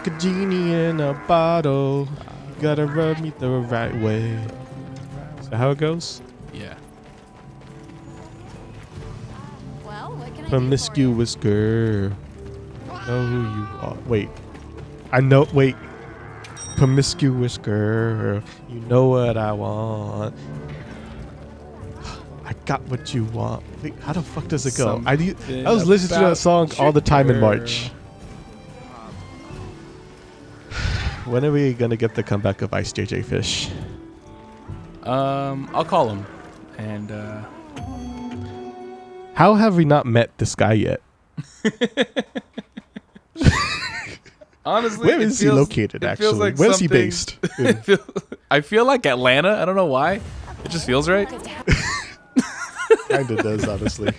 like a genie in a bottle. You gotta rub me the right way. Is that how it goes? Yeah. Well, what can I do for you? Promiscuous girl. Know who you are. Wait. I know. Wait. Promiscuous girl. You know what I want. I got what you want. Wait, how the fuck does it go? I was listening to that song all the time in March. When are we gonna get the comeback of Ice JJ Fish? I'll call him. And how have we not met this guy yet? honestly, where is he located? Actually, like where's he based? I feel like Atlanta. I don't know why. It just feels right. Kinda does, honestly.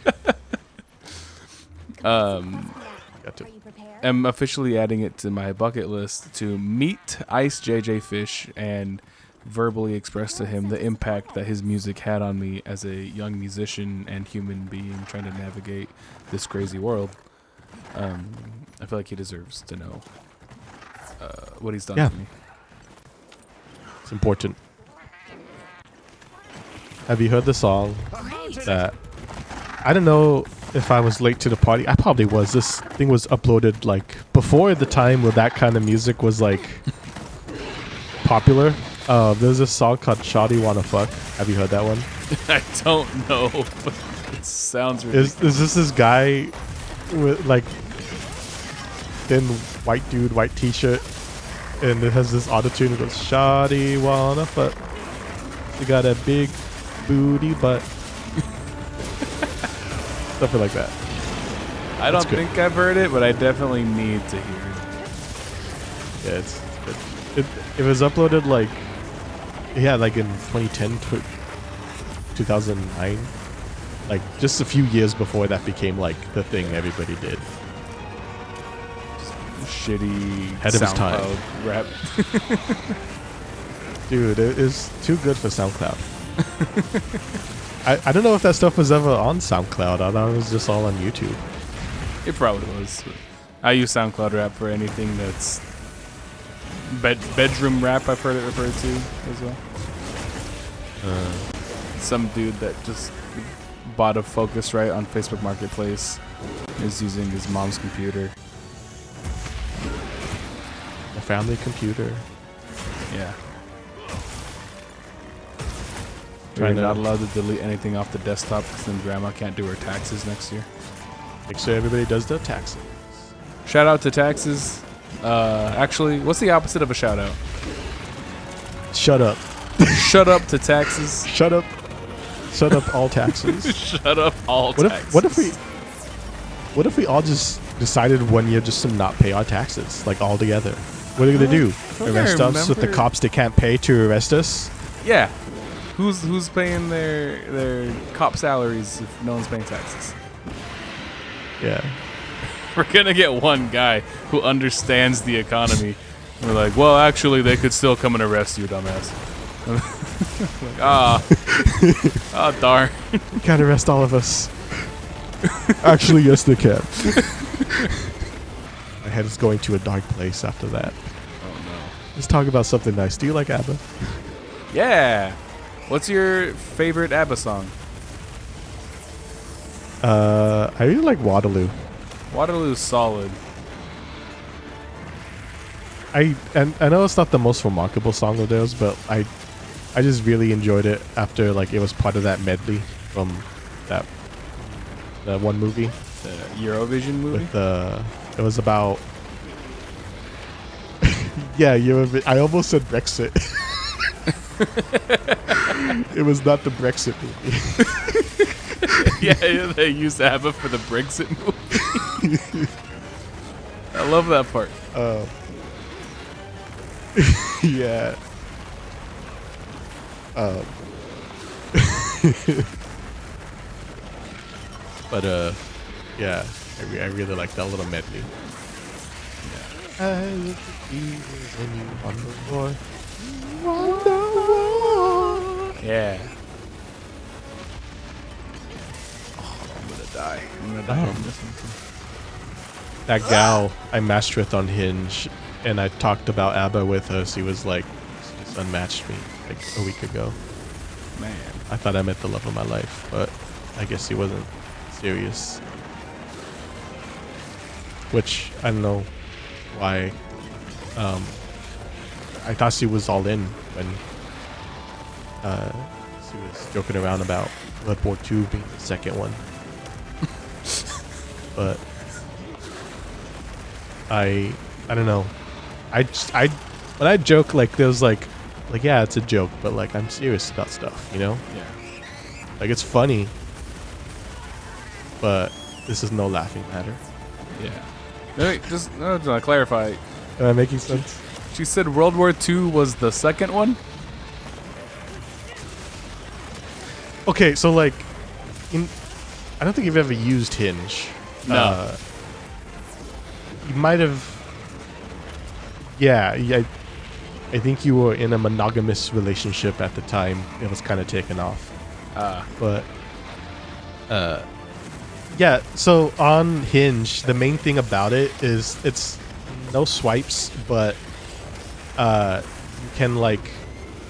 I'm officially adding it to my bucket list to meet Ice JJ Fish and verbally express to him the impact that his music had on me as a young musician and human being trying to navigate this crazy world. I feel like he deserves to know what he's done for me. It's important. Have you heard the song that I don't know if I was late to the party? I probably was. This thing was uploaded like before the time where that kind of music was like popular. There's a song called Shawty Wanna Fuck. Have you heard that one? I don't know, but it sounds ridiculous. Is this guy with like thin white dude, white t-shirt, and it has this auto-tune that goes, Shawty wanna fuck. You got a big booty butt. Something like that. I don't think I've heard it, but I definitely need to hear it. Yeah, it's good. It was uploaded like, like in 2010 to 2009. Like just a few years before that became like the thing everybody did. Shitty ahead of his time rap. Dude, it is too good for SoundCloud. I don't know if that stuff was ever on SoundCloud. I thought it was just all on YouTube. It probably was. I use SoundCloud rap for anything that's bedroom rap. I've heard it referred to as well. Some dude that just bought a Focusrite on Facebook Marketplace is using his mom's computer. A family computer. Yeah. You're not allowed to delete anything off the desktop because then grandma can't do her taxes next year. Make sure everybody does their taxes. Shout out to taxes. Actually, what's the opposite of a shout out? Shut up. Shut up to taxes. Shut up. Shut up all taxes. Shut up all taxes. What if we all just decided one year just to not pay our taxes, like all together? What are they gonna do? Arrest us with the cops they can't pay to arrest us? Yeah. Who's paying their cop salaries if no one's paying taxes? Yeah. We're gonna get one guy who understands the economy. We're like, well, actually, they could still come and arrest you, dumbass. Like, darn. You can't arrest all of us. Actually, yes, they can. My head is going to a dark place after that. Oh no. Let's talk about something nice. Do you like ABBA? Yeah. What's your favorite ABBA song? I really like Waterloo. Waterloo's solid. I know it's not the most remarkable song of theirs, but I just really enjoyed it after like it was part of that medley from that one movie. The Eurovision movie? It was about yeah, Eurovision. I almost said Brexit. It was not the Brexit movie. Yeah, they used ABBA for the Brexit movie. I love that part. Yeah. But yeah, I really like that little medley. Yeah. I look at you when you wonder why. Yeah. Oh, I'm gonna die. I'm gonna die from this one. That gal I matched with on Hinge, and I talked about ABBA with her. She was like, she just unmatched me like a week ago. Man. I thought I met the love of my life, but I guess he wasn't serious. Which I don't know why. I thought she was all in when she was joking around about World War II being the second one. But I don't know. When I joke, like there's like yeah, it's a joke, but like I'm serious about stuff, you know? Yeah. Like it's funny, but this is no laughing matter. Yeah. Wait, just to clarify. Am I making sense? She said World War II was the second one? Okay, so like, I don't think you've ever used Hinge. No. You might have. Yeah, I think you were in a monogamous relationship at the time. It was kind of taken off. But, yeah. So on Hinge, the main thing about it is it's no swipes, but you can like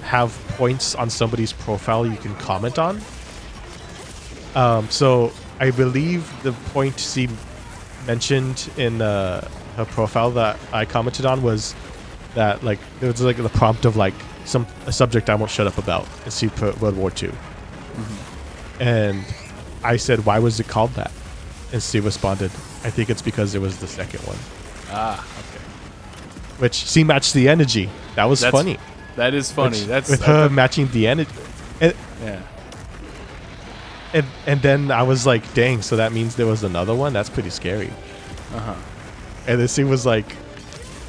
have points on somebody's profile you can comment on. So I believe the point she mentioned in her profile that I commented on was that like there was like the prompt of like a subject I won't shut up about, and she put World War II. Mm-hmm. And I said, why was it called that? And she responded, I think it's because it was the second one. Okay. Which she matched the energy. That's funny. That is funny. That's with her matching the energy. Yeah. And then I was like, dang, so that means there was another one? That's pretty scary. Uh-huh. And then she was like,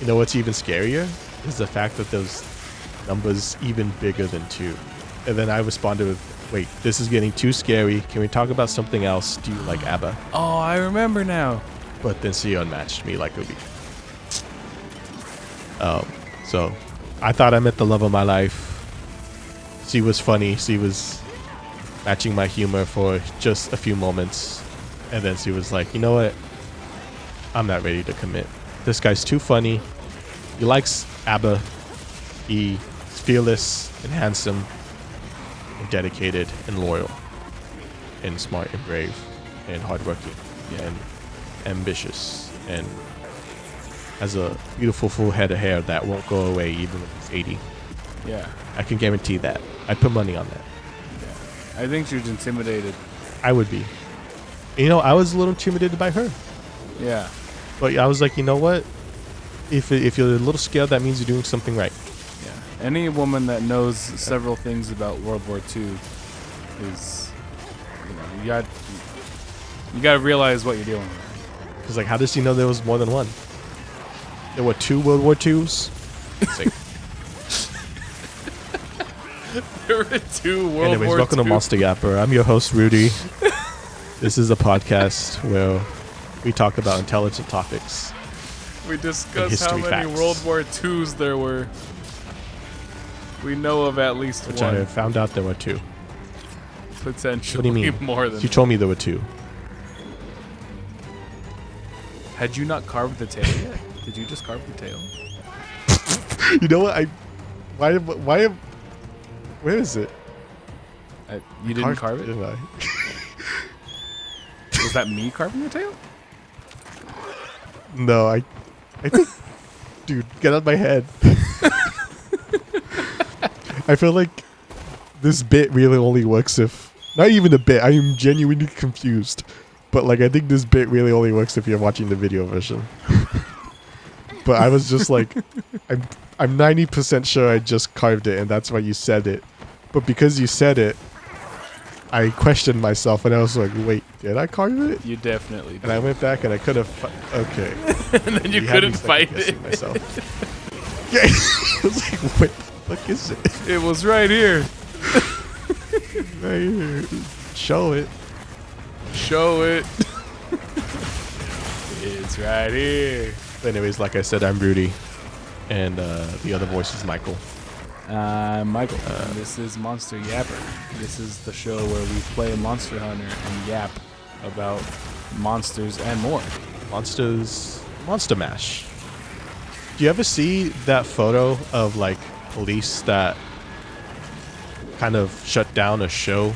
you know what's even scarier? Is the fact that those numbers even bigger than 2. And then I responded with, wait, this is getting too scary. Can we talk about something else? Do you like ABBA? Oh, I remember now. But then she unmatched me like a week. So I thought I met the love of my life. She was funny. She was matching my humor for just a few moments. And then she was like, you know what? I'm not ready to commit. This guy's too funny. He likes ABBA. He's fearless and handsome and dedicated and loyal and smart and brave and hardworking and ambitious and has a beautiful full head of hair that won't go away even when he's 80. Yeah. I can guarantee that. I'd put money on that. Yeah. I think she was intimidated. I would be. You know, I was a little intimidated by her. Yeah. But I was like, you know what? If you're a little scared, that means you're doing something right. Yeah. Any woman that knows several things about World War II is, you got to realize what you're dealing with. Because like, how does she know there was more than one? There were 2 World War IIs. There were 2 World War II. Anyways, welcome to Monster Yapper. I'm your host, Rudy. This is a podcast where we talk about intelligent topics. We discuss how many facts. World War IIs there were. We know of at least Which one. I found out there were 2. Potentially What do you mean? more than You told me there were 2. Had you not carved the tail yet? Did you just carve the tail? You know what? Where is it? You didn't carve it? Didn't I? Was that me carving the tail? No, I think, dude, get out of my head. I feel like this bit really only works if, not even a bit, I am genuinely confused. But like, I think this bit really only works if you're watching the video version. But I was just like, I'm 90% sure I just carved it and that's why you said it. But because you said it, I questioned myself and I was like, wait, did I carve it? You definitely did. And I went back and I could have, okay. And then you couldn't fight it. Myself. Yeah, I was like, what the fuck is it? It was right here. Right here. Show it. Show it. It's right here. Anyways, like I said, I'm Rudy. And the other voice is Michael. I'm Michael. And this is Monster Yapper. This is the show where we play Monster Hunter and yap about monsters and more. Monster Mash. Do you ever see that photo of like police that kind of shut down a show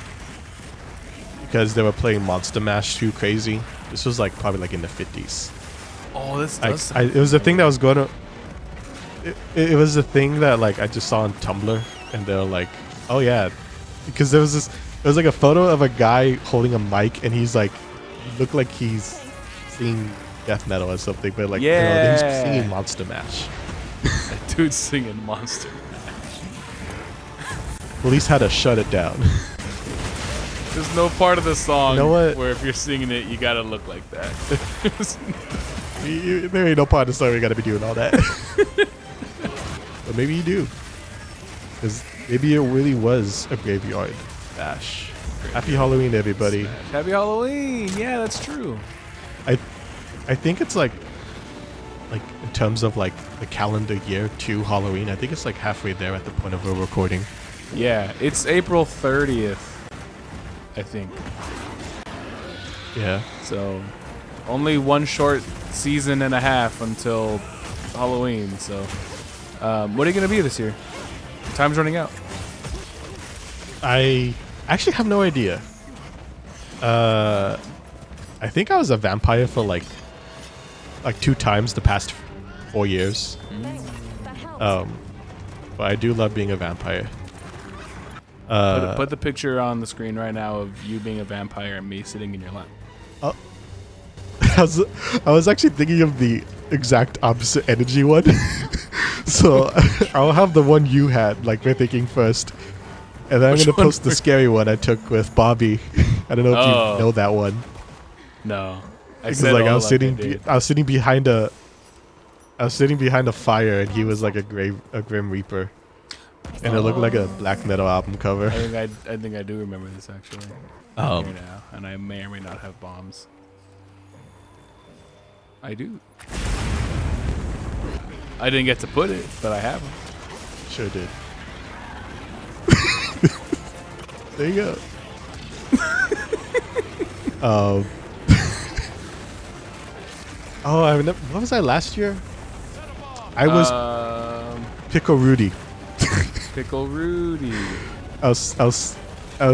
because they were playing Monster Mash too crazy? This was like probably like in the 50s. Oh, this does sound It was a thing that familiar. was going to. It was a thing that like I just saw on Tumblr, and they were like, "Oh yeah," because there was this. There was like a photo of a guy holding a mic, and he's like, looked like he's singing death metal or something, but like, Yeah. he's singing Monster Mash. That dude's singing Monster. Police had to shut it down. There's no part of the song You know what? where if you're singing it, you gotta look like that. There ain't no part of the song where you gotta be doing all that. But maybe you do, because maybe it really was a graveyard bash. Happy Halloween, everybody. Happy Halloween! Yeah, that's true. I think it's like in terms of like the calendar year to Halloween, I think it's like halfway there at the point of we're recording. Yeah, it's April 30th, I think. Yeah. So, only one short season and a half until Halloween. So, what are you gonna be this year? Time's running out. I actually have no idea. I think I was a vampire for like 2 times the past 4 years. That helps. But I do love being a vampire. Put the picture on the screen right now of you being a vampire and me sitting in your lap. I was actually thinking of the exact opposite energy one. So I'll have the one you had, like we're thinking first. And then Which I'm going to one post the were- scary one I took with Bobby. I don't know if Oh. you know that one. No, Because like I was sitting behind a fire, and he was like a grim reaper. And it looked like a black metal album cover. I think I do remember this actually. Here now, and I may or may not have bombs. I do. I didn't get to put it, but I have them. Sure did. There you go. Oh, what was I last year? I was Pickle Rudy. Pickle Rudy. I was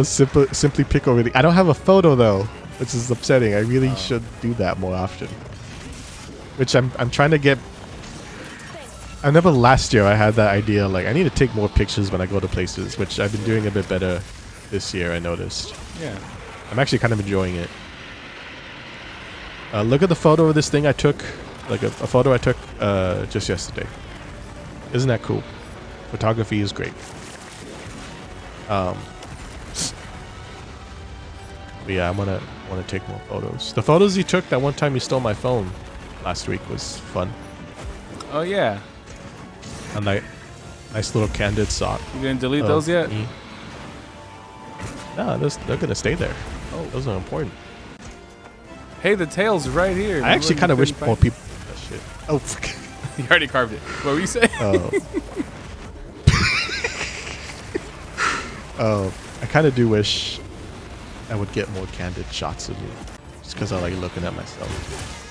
simply Pickle Rudy. I don't have a photo though, which is upsetting. I really should do that more often. Which I'm trying to get. I remember last year I had that idea, like I need to take more pictures when I go to places, which I've been doing a bit better this year, I noticed. Yeah. I'm actually kind of enjoying it. Look at the photo of this thing I took, like a photo I took just yesterday. Isn't that cool? Photography is great. But yeah, I wanna take more photos. The photos you took that one time you stole my phone last week was fun. Oh yeah. A nice little candid shot. You gonna delete of those yet? me. No, they're gonna stay there. Oh, those are important. Hey, the tail's right here. I actually kind of wish more people. Oh, shit. Oh, You already carved it. What were you saying? Oh, I kind of do wish I would get more candid shots of me, just because I like looking at myself.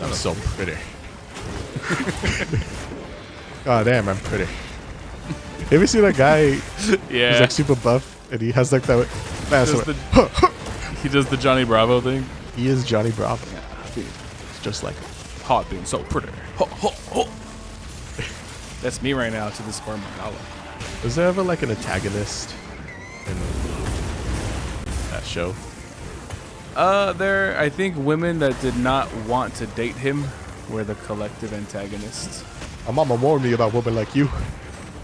I'm so pretty. God damn, I'm pretty. Have you seen that guy? Yeah. He's like super buff, and he has like that. He does the Johnny Bravo thing. He is Johnny Bravo. Dude, It's just like him. hot being so pretty. Ho, ho, ho. That's me right now to the sperm dollar. Was there ever like an antagonist in that show? I think women that did not want to date him were the collective antagonists. My mama warned me about women like you.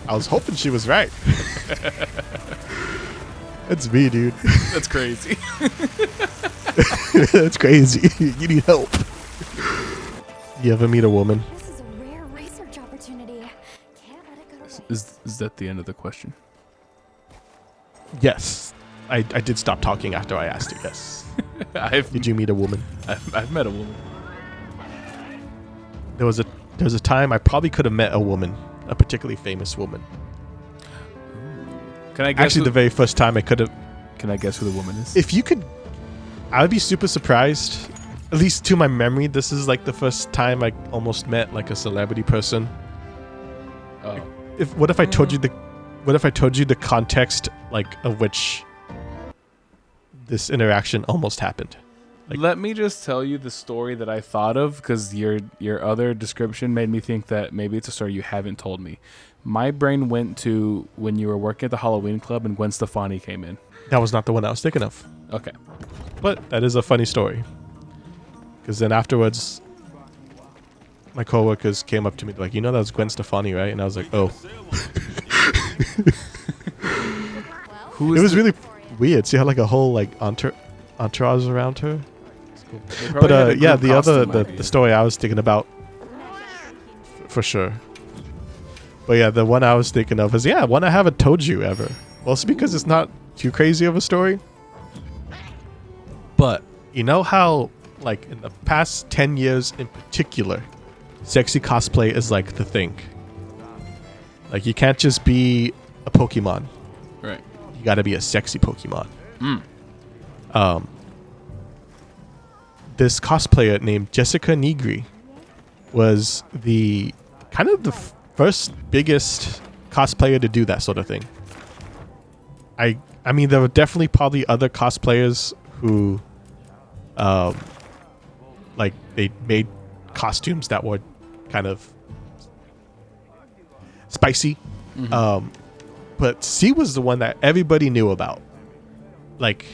I was hoping she was right. It's me, dude. That's crazy. That's crazy. You need help. You ever meet a woman? This is a rare research opportunity. Can't let it go to waste. Is that the end of the question? Yes. I did stop talking after I asked you, yes. Did you meet a woman? I've met a woman. There was a time I probably could have met a woman, a particularly famous woman. Can I guess? Actually, the very first time I could have. Can I guess who the woman is? If you could, I would be super surprised at least to my memory, this is like the first time I almost met like a celebrity person. Oh. What if I told you the context like of which this interaction almost happened? Like, let me just tell you the story that I thought of, because your other description made me think that maybe it's a story you haven't told me. My brain went to when you were working at the Halloween club and Gwen Stefani came in. that was not the one I was thinking of. Okay. But that is a funny story. Because then afterwards, my coworkers came up to me like, that was Gwen Stefani, right? And I was like, oh. Who It is was really weird. She had like a whole like entourage around her. But yeah, the story I was thinking about, for sure. But yeah, the one I was thinking of is one I haven't told you ever. Well, it's because it's not too crazy of a story. But you know how like in the past 10 years in particular, sexy cosplay is like the thing. Like you can't just be a Pokemon. Right. You got to be a sexy Pokemon. This cosplayer named Jessica Nigri was the kind of the first biggest cosplayer to do that sort of thing. I mean, there were definitely probably other cosplayers who, like they made costumes that were kind of spicy. But she was the one that everybody knew about. Like,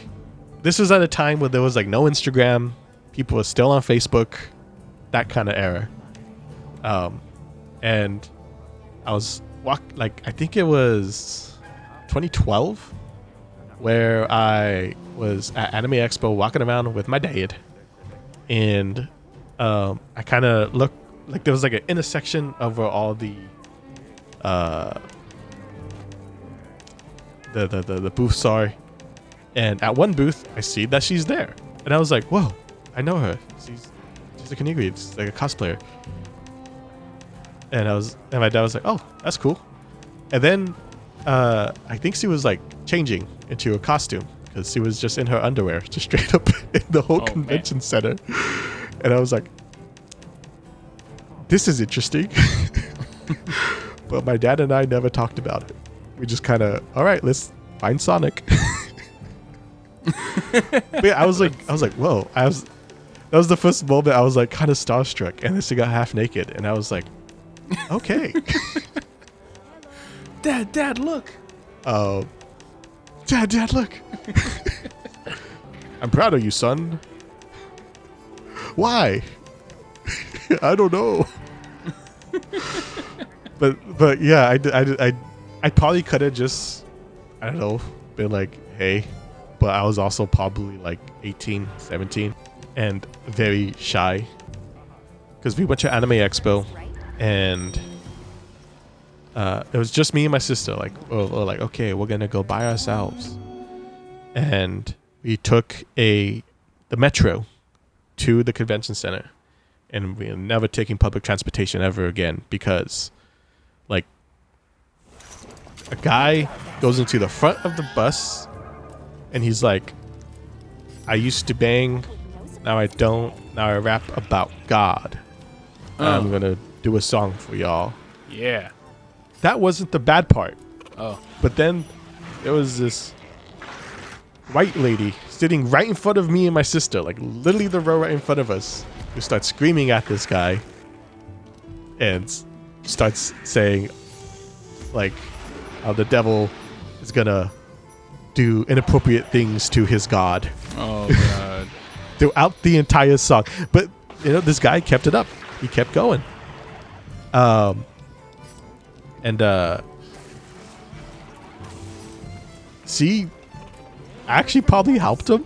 this was at a time where there was like no Instagram. People were still on Facebook, that kind of era. And I was I think it was 2012 where I was at Anime Expo walking around with my dad. And I kind of looked like there was like an intersection over all the booths are. And at one booth, I see that she's there. And I was like, whoa, I know her. She's a Kanigri. It's like a cosplayer. And my dad was like, oh, that's cool. And then I think she was like changing into a costume because she was just in her underwear, just straight up in the whole convention center. And I was like, this is interesting. But my dad and I never talked about it. We just kind of, all right, let's find Sonic. But yeah, I was like, whoa. That was the first moment I was like kind of starstruck. And then she got half naked. And I was like, okay. Dad, look. Dad, look. I'm proud of you, son. Why? I don't know. But yeah, I probably could have just, I don't know, been like, hey. But I was also probably like 18, 17 and very shy. Because we went to Anime Expo and it was just me and my sister. Like, we're like, okay, we're going to go by ourselves. And we took the metro to the convention center. And we're never taking public transportation ever again because, like, a guy goes into the front of the bus and he's like, I used to bang, now I don't. Now I rap about God. I'm going to do a song for y'all. Yeah. That wasn't the bad part. Oh. But then there was this white lady sitting right in front of me and my sister, like literally the row right in front of us, who starts screaming at this guy and starts saying, like, how the devil is gonna do inappropriate things to his God. Oh, God. Throughout the entire song. But, this guy kept it up. He kept going. She actually probably helped him.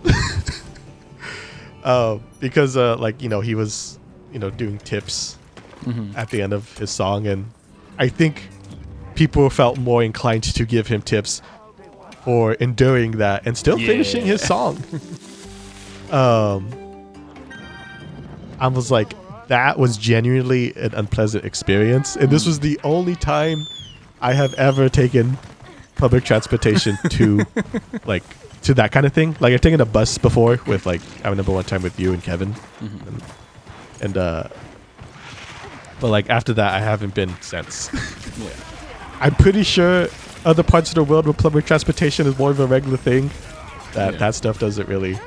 Because, he was, doing tips at the end of his song. And I think people felt more inclined to give him tips for enduring that and still finishing his song. I was like, that was genuinely an unpleasant experience. And this was the only time I have ever taken public transportation to, like, to that kind of thing. Like I've taken a bus before with like I remember one time with you and Kevin, and but like after that I haven't been since. Yeah. I'm pretty sure other parts of the world where public transportation is more of a regular thing, that stuff doesn't really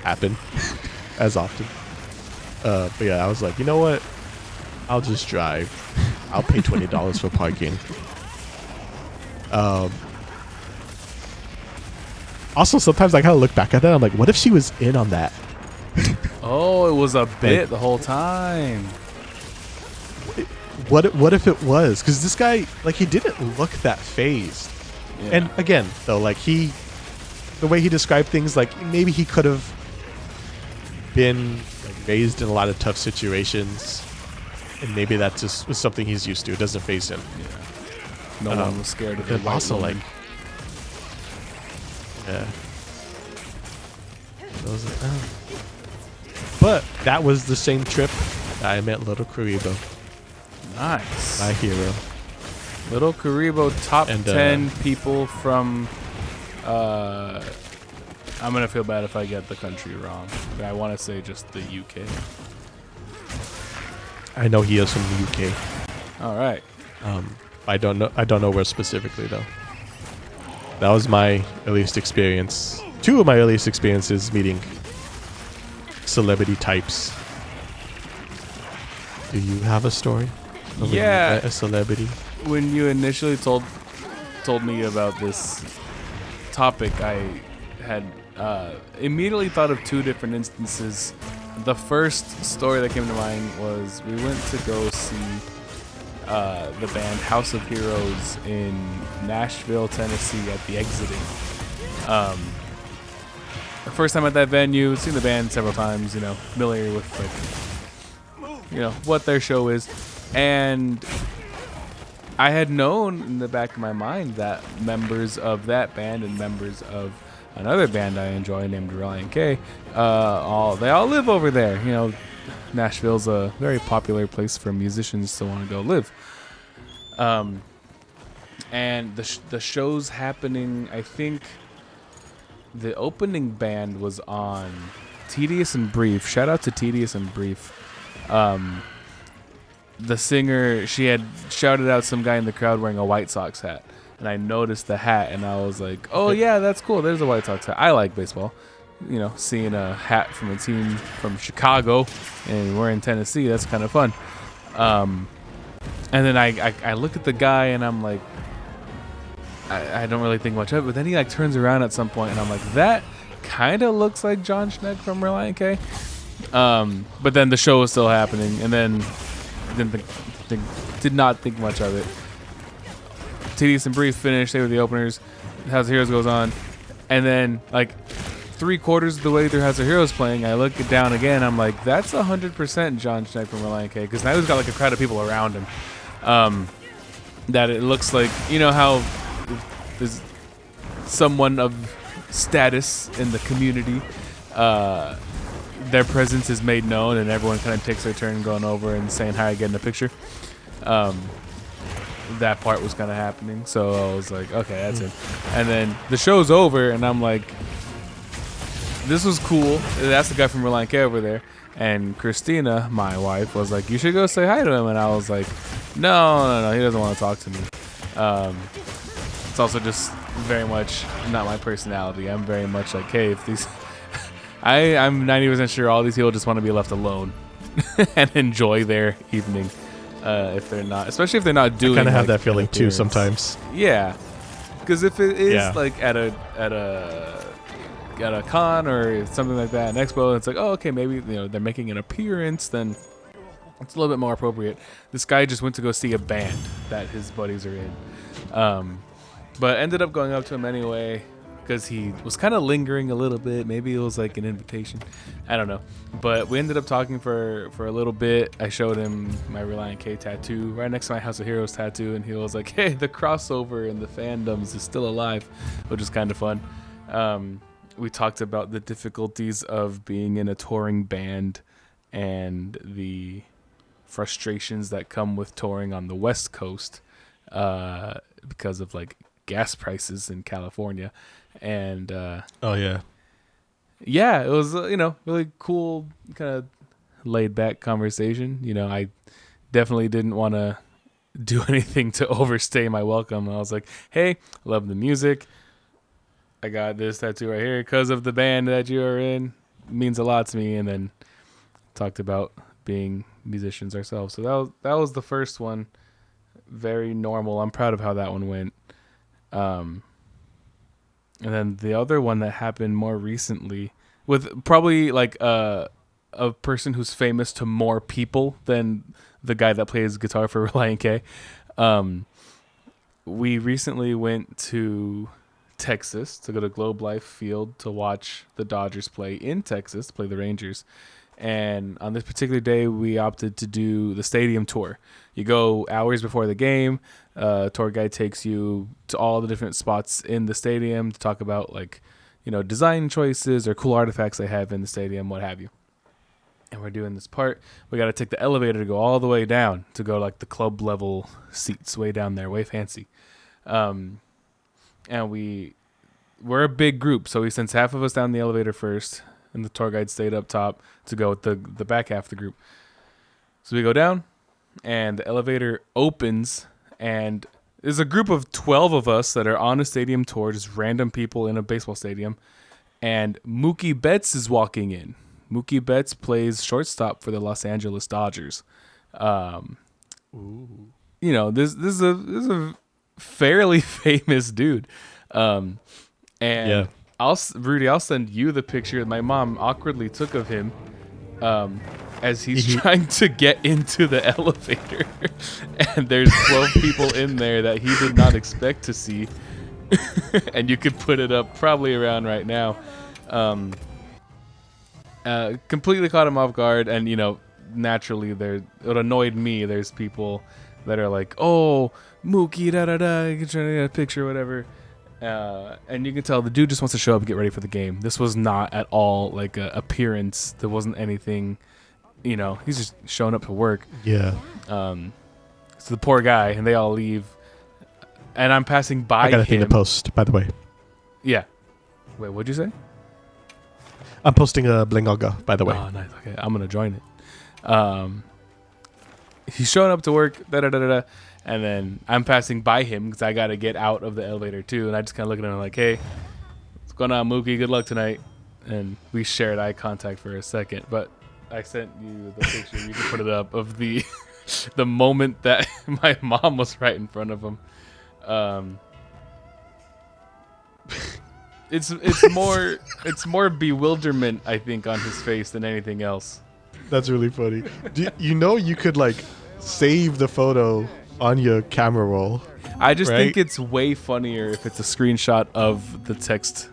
happen as often. But yeah, I was like, you know what? I'll just drive. I'll pay $20 for parking. Also, sometimes I kind of look back at that. I'm like, what if she was in on that? Oh, it was a bit the whole time. What if it was? Because this guy, like, he didn't look that phased. Yeah. And again, though, like the way he described things, like maybe he could have been like raised in a lot of tough situations, and maybe that just was something he's used to. It doesn't faze him. Yeah. No one was scared of it. Also, like, yeah. So I was like, oh. But that was the same trip that I met Little Karibo. Nice. My hero. Little Karibo, top And, 10 people from. I'm gonna feel bad if I get the country wrong, but I want to say just the UK. I know he is from the UK. All right. I don't know where specifically though. That was my earliest experience. Two of my earliest experiences meeting celebrity types. Do you have a story? Of when you met a celebrity. When you initially told me about this topic, I had immediately thought of two different instances. The first story that came to mind was we went to go see the band House of Heroes in Nashville, Tennessee at the Exiting. The first time at that venue, seen the band several times, familiar with what their show is. And I had known in the back of my mind that members of that band and members of another band I enjoy named Reliant K, they all live over there. Nashville's a very popular place for musicians to want to go live. And the show's happening. I think the opening band was on Tedious and Brief. Shout out to Tedious and Brief. The singer, she had shouted out some guy in the crowd wearing a White Sox hat. And I noticed the hat, and I was like, oh, yeah, that's cool. There's a White Sox hat. I like baseball. Seeing a hat from a team from Chicago, and we're in Tennessee, that's kind of fun. And then I look at the guy, and I'm like, I don't really think much of it. But then he, turns around at some point, and I'm like, that kind of looks like John Schneck from Reliant K. But then the show was still happening, and then did not think much of it. Tedious and Brief finished. They were the openers. House of Heroes goes on, and then 3/4 of the way through House of Heroes playing, I look it down again. I'm like, that's 100% John Schneck from Reliant K, because now he's got a crowd of people around him. That it looks like, how there's someone of status in the community. Their presence is made known, and everyone kind of takes their turn going over and saying hi, getting a picture. That part was kind of happening, so I was like, okay, that's it. And then the show's over, and I'm like, this was cool. That's the guy from Reliant K over there. And Christina, my wife, was like, you should go say hi to him. And I was like, no, he doesn't want to talk to me. It's also just very much not my personality. I'm very much like, hey, if these... I'm 90% sure all these people just want to be left alone and enjoy their evening. If they're not, especially if they're not doing. I kind of have that feeling too sometimes. Yeah, because if it is at a con or something like that, an expo, it's like, oh, okay, maybe they're making an appearance, then it's a little bit more appropriate. This guy just went to go see a band that his buddies are in, but ended up going up to him anyway. Because he was kind of lingering a little bit. Maybe it was an invitation. I don't know. But we ended up talking for a little bit. I showed him my Reliant K tattoo right next to my House of Heroes tattoo. And he was like, hey, the crossover in the fandoms is still alive, which is kind of fun. We talked about the difficulties of being in a touring band and the frustrations that come with touring on the West Coast because of gas prices in California. And Oh yeah. yeah, it was really cool, kind of laid back conversation. I definitely didn't want to do anything to overstay my welcome. I was like, hey, love the music. I got this tattoo right here because of the band that you are in. It means a lot to me. And then talked about being musicians ourselves. So that was the first one. Very normal. I'm proud of how that one went. And then the other one that happened more recently with probably like a person who's famous to more people than the guy that plays guitar for Reliant K. We recently went to Texas to go to Globe Life Field to watch the Dodgers play in Texas, to play the Rangers. And on this particular day, we opted to do the stadium tour. You go hours before the game. Tour guide takes you to all the different spots in the stadium to talk about design choices or cool artifacts they have in the stadium, what have you. And we're doing this part. We got to take the elevator to go all the way down to go like the club level seats way down there, way fancy. And we're a big group, so we sent half of us down the elevator first, and the tour guide stayed up top to go with the back half of the group. So we go down, and the elevator opens, and there's a group of 12 of us that are on a stadium tour, just random people in a baseball stadium, and Mookie Betts is walking in. Mookie Betts plays shortstop for the Los Angeles Dodgers. This is a fairly famous dude. And Yeah. I'll send you the picture my mom awkwardly took of him as he's trying to get into the elevator. And there's 12 people in there that he did not expect to see. And you could put it up probably around right now. Completely caught him off guard, and naturally it annoyed me. There's people that are like, oh, Mookie, trying to get a picture, whatever. And you can tell the dude just wants to show up and get ready for the game. This was not at all like an appearance. There wasn't anything, he's just showing up to work. Yeah. So the poor guy, and they all leave, and I'm passing by him. I got a thing to post, by the way. Yeah. Wait, what'd you say? I'm posting a Blingaga, by the way. Oh, nice. Okay, I'm gonna join it. He's showing up to work, and then I'm passing by him because I gotta get out of the elevator too, and I just kind of look at him like, "Hey, what's going on, Mookie? Good luck tonight." And we shared eye contact for a second, but I sent you the picture. You can put it up of the the moment that my mom was right in front of him. It's more bewilderment, I think, on his face than anything else. That's really funny. You could save the photo on your camera roll. I just right? think it's way funnier if it's a screenshot of the text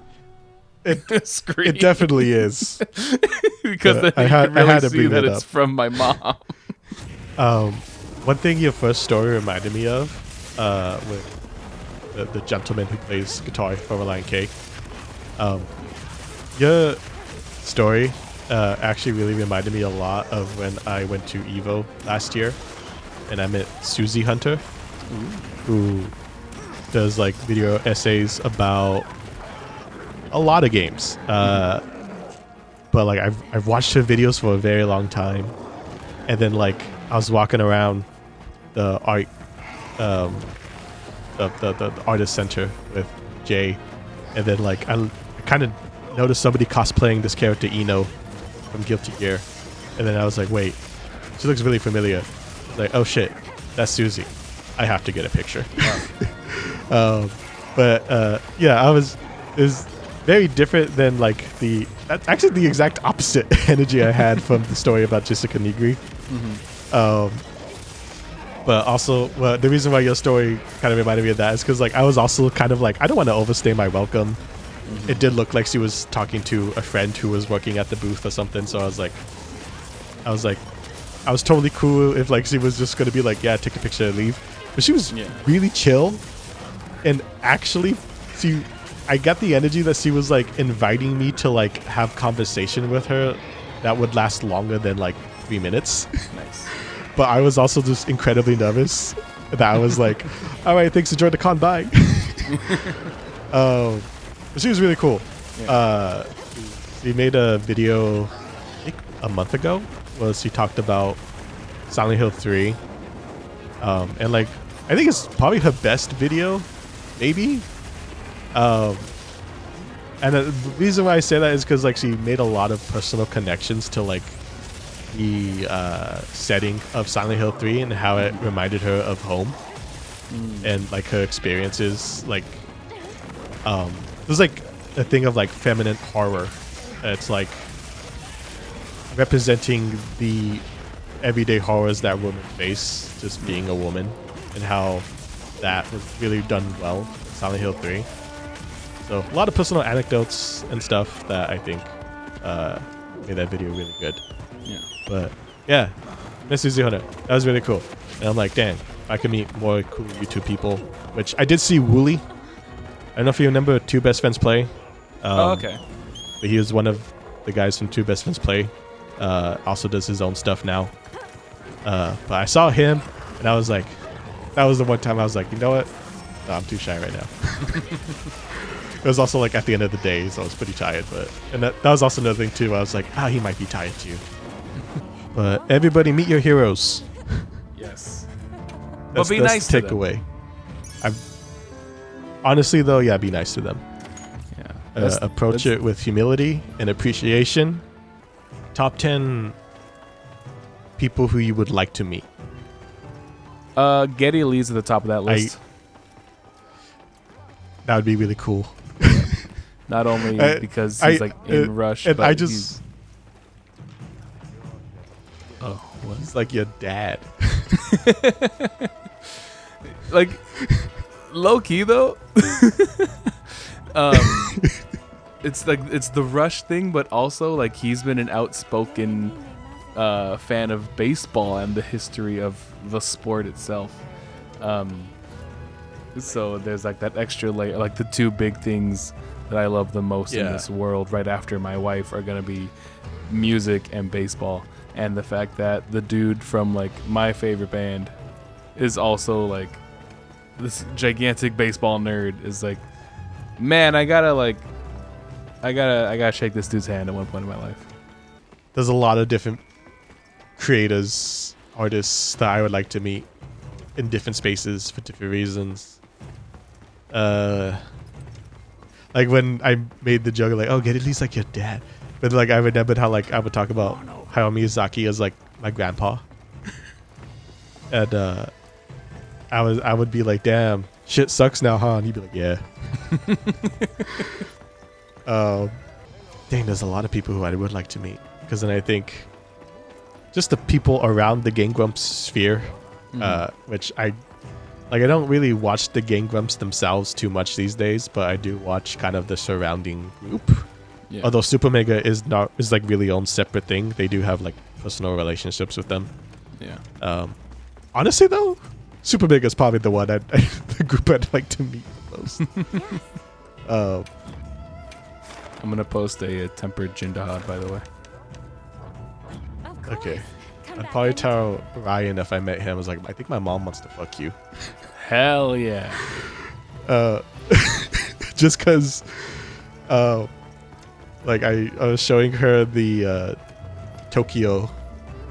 screen. It definitely is. Because then you can really see that it's from my mom. One thing your first story reminded me of with the gentleman who plays guitar for Reliant K. Your story actually really reminded me a lot of when I went to Evo last year, and I met Susie Hunter, who does video essays about a lot of games. But I've watched her videos for a very long time, and then I was walking around the art, the artist center with Jay, and then I kind of noticed somebody cosplaying this character Eno from Guilty Gear, and then I was like, wait, she looks really familiar. I was like, oh shit, that's Susie. I have to get a picture. Yeah, it was very different than that's actually the exact opposite energy I had from the story about Jessica Nigri. But also, the reason why your story kind of reminded me of that is because I was also kind of I don't want to overstay my welcome. It did look like she was talking to a friend who was working at the booth or something. So I was totally cool if she was just gonna be yeah, take a picture and leave. But she was really chill, and actually, I got the energy that she was inviting me to have conversation with her that would last longer than 3 minutes. Nice. But I was also just incredibly nervous that I was all right, thanks, enjoy the con, bye. But she was really cool. Yeah. She made a video, I think a month ago, was she talked about Silent Hill 3. And like, I think it's probably her best video, maybe. And the reason why I say that is because like she made a lot of personal connections to like the setting of Silent Hill 3 and how it reminded her of home and like her experiences. Like, there's like a thing of like feminine horror. It's like representing the everyday horrors that women face, just being a woman, and how that was really done well in Silent Hill 3. So a lot of personal anecdotes and stuff that I think made that video really good. Yeah. But yeah, Miss Susie Hunter, that was really cool. And I'm like, dang, I could meet more cool YouTube people. Which I did see Wooly. I don't know if you remember Two Best Friends Play. Okay. But he was one of the guys from Two Best Friends Play. Also does his own stuff now. But I saw him, and I was like, that was the one time I was like, you know what? No, I'm too shy right now. It was also like at the end of the day, so I was pretty tired. And that was also another thing too. I was like, he might be tired too. But everybody, meet your heroes. Yes. That's, But be that's nice the to them. takeaway. Honestly though, yeah, be nice to them. Yeah. Approach it with humility and appreciation. Top 10 people who you would like to meet. Getty Lee's at the top of that list. That would be really cool. Not only because he's like in Rush, and but I just. Oh, what? He's like your dad. Like, low key though. It's like it's the Rush thing, but also like he's been an outspoken fan of baseball and the history of the sport itself. So there's like that extra layer. Like the two big things that I love the most in this world, right after my wife, are gonna be music and baseball. And the fact that the dude from like my favorite band is also like this gigantic baseball nerd is like, man, I gotta shake this dude's hand at one point in my life. There's a lot of different creators, artists that I would like to meet in different spaces for different reasons. Like when I made the joke like, get at least like your dad. But like I remembered how like I would talk about Hayao Miyazaki as like my grandpa. And I would be like, damn, shit sucks now, huh? And he'd be like, yeah. Dang, there's a lot of people who I would like to meet. Because then I think just the people around the Game Grumps sphere, which I don't really watch the Game Grumps themselves too much these days, but I do watch kind of the surrounding group. Yeah. Although Super Mega is like really own separate thing. They do have like personal relationships with them. Yeah. Honestly though, Super Mega is probably the one the group I'd like to meet the most. I'm gonna post a tempered Jindahad, by the way. Okay. I'd probably tell Ryan if I met him. I was like, I think my mom wants to fuck you. Hell yeah. Just because, like I was showing her the Tokyo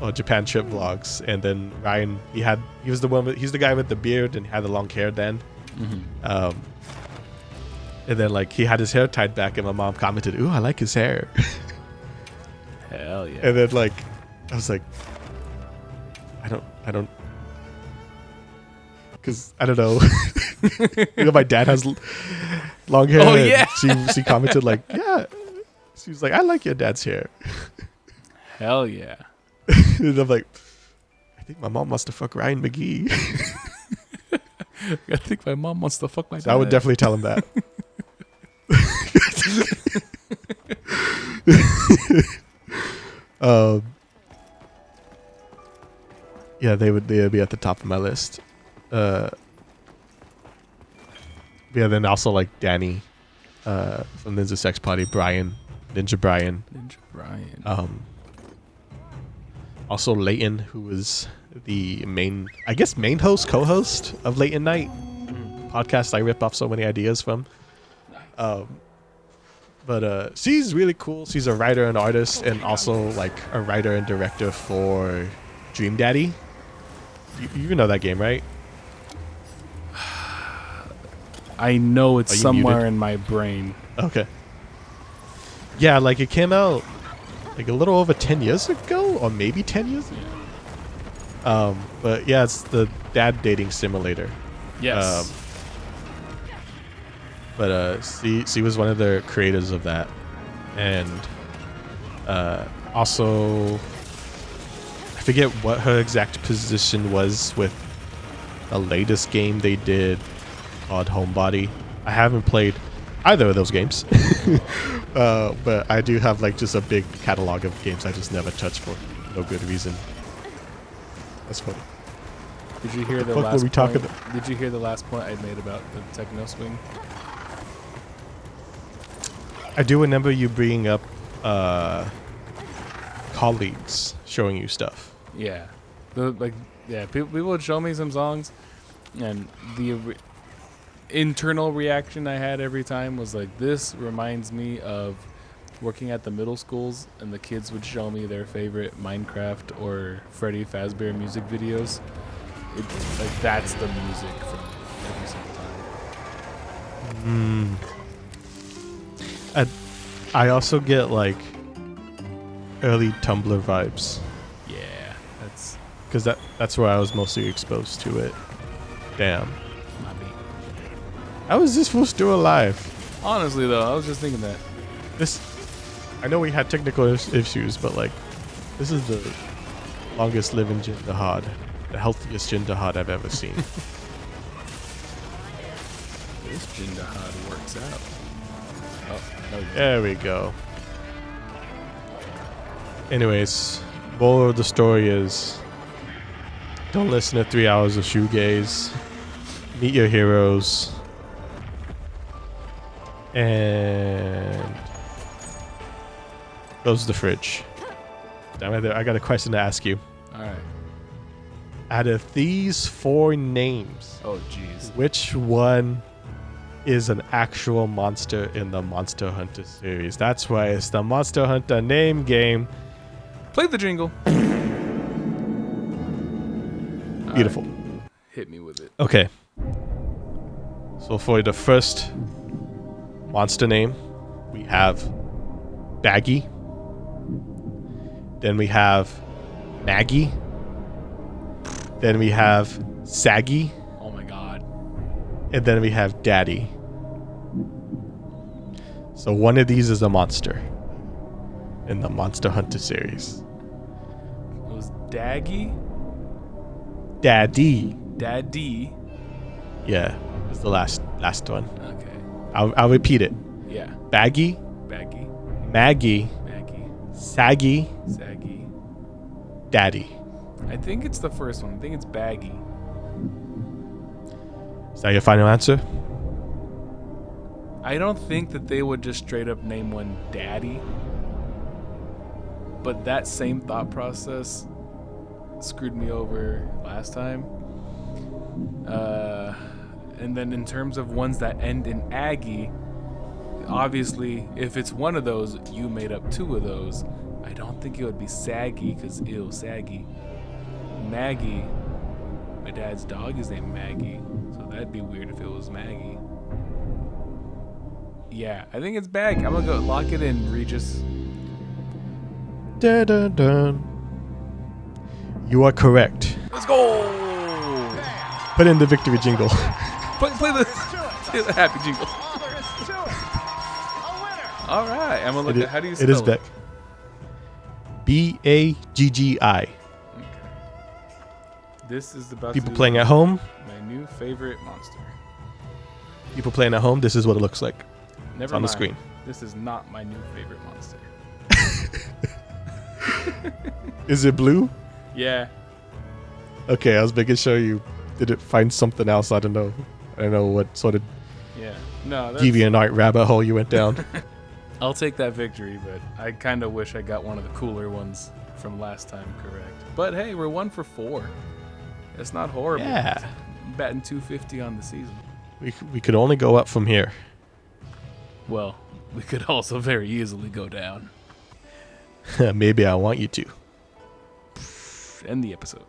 or Japan trip vlogs, and then Ryan, he's the guy with the beard and had the long hair then. Mm-hmm. And then like he had his hair tied back, and my mom commented, "Ooh, I like his hair." Hell yeah. And then like I was like, I don't, because I don't know. You know, my dad has long hair. Oh yeah. She commented like, yeah. She was like, I like your dad's hair. Hell yeah. And I'm like, I think my mom wants to fuck Ryan McGee. I think my mom wants to fuck my dad. I would definitely tell him that. Yeah, they would be at the top of my list. Yeah, then also like Danny from Ninja Sex Party, Ninja Brian. Also Leighton, who was the main host, co-host of Late at Night. podcasts I rip off so many ideas from. But she's really cool. She's a writer and artist, and also like a writer and director for Dream Daddy. You know that game, right? I know it's Are you somewhere muted? in my brain. Okay. Yeah, like it came out like a little over 10 years ago, or maybe 10 years ago. But yeah, it's the dad dating simulator. Yes. But she was one of the creators of that, and also I forget what her exact position was with the latest game they did called Homebody. I haven't played either of those games, but I do have like just a big catalog of games I just never touch for no good reason. That's funny. Did you hear the fuck last were we talking point? Did you hear the last point I made about the techno swing? I do remember you bringing up colleagues showing you stuff. Yeah, people would show me some songs, and the internal reaction I had every time was like, "This reminds me of working at the middle schools, and the kids would show me their favorite Minecraft or Freddy Fazbear music videos. It's like that's the music from every single time." I also get like early Tumblr vibes Yeah, that's because that's where I was mostly exposed to it. Damn, not me. how is this fool still alive? Honestly, though, I was just thinking that. This, I know we had technical issues, but like, this is the longest living Jindahad, the healthiest Jindahad I've ever seen. This Jindahad works out. Oh, no. There we go. Anyways, moral of the story is don't listen to 3 hours of shoegaze. Meet your heroes. And close the fridge. Damn it, I got a question to ask you. Alright. Out of these 4 names, Oh, jeez. which one is an actual monster in the Monster Hunter series? That's why it's the Monster Hunter name game. Play the jingle. Beautiful. Alright. Hit me with it. Okay. So for the first monster name, we have Baggy. Then we have Maggie. Then we have Saggy. Oh my god. And then we have Daddy. So one of these is a monster in the Monster Hunter series. It was Daggy? Daddy. Daddy. Yeah, is the last one. Okay. I'll repeat it. Yeah. Baggy, Baggy. Maggie, Maggie. Saggy, Saggy. Daddy. I think it's the first one. I think it's Baggy. Is that your final answer? I don't think that they would just straight up name one Daddy. But that same thought process screwed me over last time. And then in terms of ones that end in Aggie, obviously, if it's one of those, you made up 2 of those. I don't think it would be Saggy, because ew, Saggy. Maggie, my dad's dog is named Maggie, so that'd be weird if it was Maggie. Yeah, I think it's Bag. I'm gonna go lock it in, Regis. Dun, dun, dun. You are correct. Let's go! Put in the victory jingle. Play the happy jingle. All right, I'm gonna look at how do you spell it? It is Beck. Baggi. Okay. This is about People to be playing at home. my new favorite monster. People playing at home. This is what it looks like. Never on mind. the screen. This is not my new favorite monster. Is it blue? Yeah. Okay, I was making sure you didn't find something else. I don't know what sort of Yeah. No, that's, DeviantArt rabbit hole you went down. I'll take that victory, but I kind of wish I got one of the cooler ones from last time correct. But hey, we're 1 for 4. It's not horrible. Yeah. Batting 250 on the season. We could only go up from here. Well, we could also very easily go down. Maybe I want you to. End the episode.